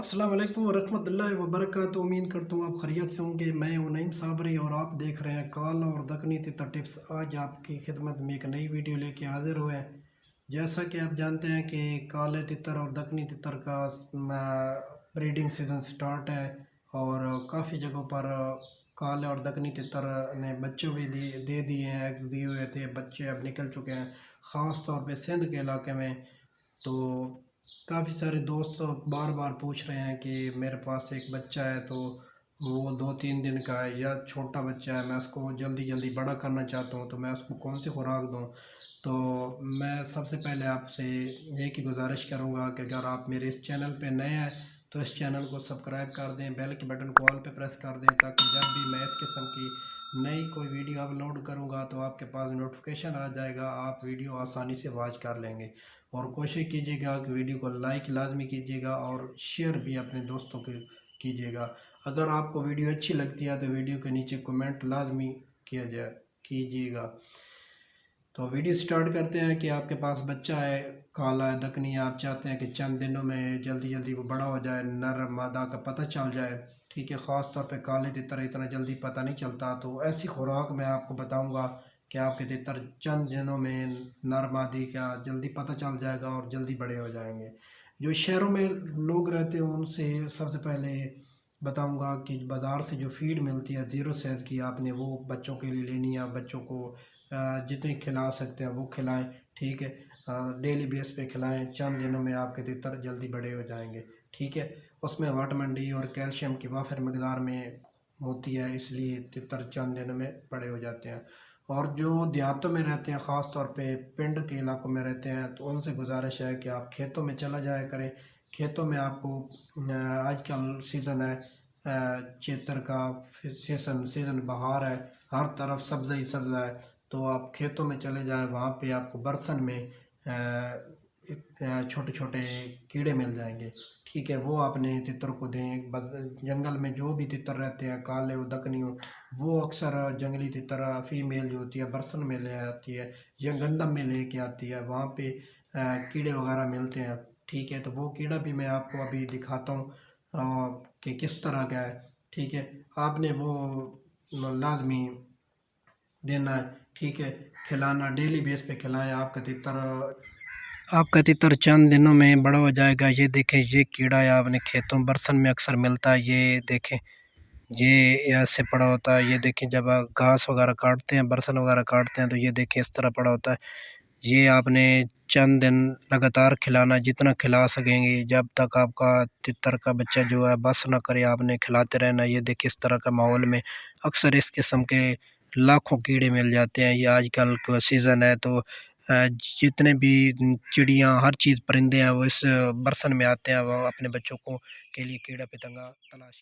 अस्सलाम वालेकुम वरहमतुल्लाहि वबरकातुहू। उम्मीद करता हूँ आप खैरियत से होंगे। मैं हूं नईम साबरी और आप देख रहे हैं काला और दक्कनी तितर टिप्स। आज आपकी खिदमत में एक नई वीडियो लेके हाजिर हुए हैं। जैसा कि आप जानते हैं कि काले तितर और दक्कनी तितर का ब्रीडिंग सीज़न स्टार्ट है और काफ़ी जगहों पर काले और दक्कनी तितर ने बच्चों भी दे दिए हैं, एग्स दिए हुए थे, बच्चे अब निकल चुके हैं। ख़ास तौर पे सिंध के इलाके में तो काफ़ी सारे दोस्त बार बार पूछ रहे हैं कि मेरे पास एक बच्चा है, तो वो 2-3 दिन का है या छोटा बच्चा है, मैं उसको जल्दी जल्दी बड़ा करना चाहता हूँ, तो मैं उसको कौन सी खुराक दूँ। तो मैं सबसे पहले आपसे एक ही गुजारिश करूँगा कि अगर आप मेरे इस चैनल पे नए हैं तो इस चैनल को सब्सक्राइब कर दें, बेल के बटन को ऑल पे प्रेस कर दें, ताकि जब भी मैं इस किस्म की नई कोई वीडियो अपलोड करूँगा तो आपके पास नोटिफिकेशन आ जाएगा, आप वीडियो आसानी से वॉच कर लेंगे। और कोशिश कीजिएगा कि वीडियो को लाइक लाजमी कीजिएगा और शेयर भी अपने दोस्तों को कीजिएगा। अगर आपको वीडियो अच्छी लगती है तो वीडियो के नीचे कमेंट लाजमी किया जाए कीजिएगा। तो वीडियो स्टार्ट करते हैं कि आपके पास बच्चा है, काला है, दक्कनी है, आप चाहते हैं कि चंद दिनों में जल्दी जल्दी वो बड़ा हो जाए, नर मादा का पता चल जाए। ठीक है, ख़ास तौर पे काले तितर इतना जल्दी पता नहीं चलता, तो ऐसी खुराक मैं आपको बताऊंगा कि आपके तितर चंद दिनों में नर मादी का जल्दी पता चल जाएगा और जल्दी बड़े हो जाएंगे। जो शहरों में लोग रहते हैं उनसे सबसे पहले बताऊंगा कि बाज़ार से जो फीड मिलती है ज़ीरो साइज़ की, आपने वो बच्चों के लिए लेनी है। बच्चों को जितनी खिला सकते हैं वो खिलाएं। ठीक है, डेली बेस पे खिलाएं, चंद दिनों में आपके तितर जल्दी बड़े हो जाएंगे। ठीक है, उसमें विटामिन डी और कैल्शियम की वाफिर मकदार में होती है, इसलिए तितर चंद दिनों में बड़े हो जाते हैं। और जो देहातों में रहते हैं, ख़ास तौर पे पिंड के इलाकों में रहते हैं, तो उनसे गुजारिश है कि आप खेतों में चला जाया करें। खेतों में आपको आजकल सीज़न है चैतर का, सीज़न बहार है, हर तरफ सब्ज़ा ही सब्ज़ा है। तो आप खेतों में चले जाएं, वहाँ पे आपको बरसन में छोटे छोटे कीड़े मिल जाएंगे। ठीक है, वो अपने तितर को दें। जंगल में जो भी तितर रहते हैं, काले हो दक्कनी हो, वो अक्सर जंगली तितर फीमेल जो होती है बरसन में ले आती है या गंदम में लेके आती है, वहाँ पे कीड़े वगैरह मिलते हैं। ठीक है, तो वो कीड़ा भी मैं आपको अभी दिखाता हूँ कि किस तरह का है। ठीक है, आपने वो लाजमी देना है। ठीक है, खिलाना डेली बेस पे खिलाएं। आपका तितर चंद दिनों में बड़ा हो जाएगा। ये देखें, ये कीड़ा है, आपने खेतों बरसन में अक्सर मिलता है। ये देखें, ये ऐसे पड़ा होता है। ये देखें, जब आप घास वगैरह काटते हैं, बरसन वगैरह काटते हैं, तो ये देखें इस तरह पड़ा होता है। ये आपने चंद दिन लगातार खिलाना, जितना खिला सकेंगे, जब तक आपका तितर का बच्चा जो है बस ना करे, आपने खिलाते रहना। ये देखिए, इस तरह का माहौल में अक्सर इस किस्म के लाखों कीड़े मिल जाते हैं। ये आजकल का सीज़न है, तो जितने भी चिड़ियाँ, हर चीज़, परिंदे हैं, वो इस बरसन में आते हैं, वो अपने बच्चों को के लिए कीड़ा पतंगा तलाश कर